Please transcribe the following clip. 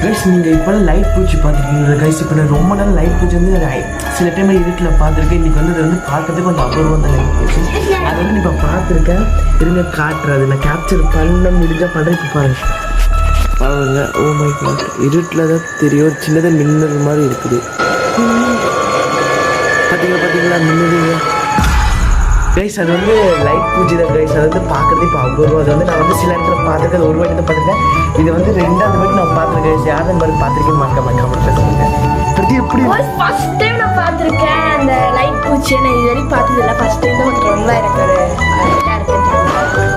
Guys நீங்கள் இப்போலாம் light பூச்சி பார்த்துருக்கீங்களா கைஸ்? இப்போ நான் ரொம்ப நாள் லைட் பூச்சி வந்து சில டைம் இருட்டில் பார்த்துருக்கேன். இன்றைக்கி வந்து அதை வந்து பார்க்கறதுக்கு கொஞ்சம் அபூர்வம் தான் லைட் பூச்சி. அதை வந்து இப்போ பார்த்துருக்கேன். இருங்க காட்டுறது நான் கேப்சர் பண்ண முடிஞ்சால் பண்ணுறேன். இப்போ பாருங்க. ஓ மை காட், இருட்டில் தான் தெரியும். சின்னதாக மின்னல் மாதிரி இருக்குது. பார்த்தீங்களா மின்னலுங்க கைஸ். அது வந்து லைட் பூச்சி தான் கைஸ். அது வந்து பார்க்குறது இப்போ அபூர்வம். அது வந்து நான் வந்து சில இடத்துல பார்த்துருக்கேன். அது ஒரு வாட்டி தான் பார்த்துருக்கேன். இது வந்து 2வது வாட்டி நான் பார்த்துருக்கேன் கைஸ். யாரும் இந்த மாதிரி பார்த்துருக்கேன் கமெண்ட்ல சொல்லுங்க. பிரதி எப்படி ஃபர்ஸ்ட் டைம் நான் பார்த்துருக்கேன் அந்த லைட் பூச்சி. நான் இது வரைக்கும் பார்த்ததில்லை. ஃபர்ஸ்ட் டைம் தான் ரொம்ப எனக்கு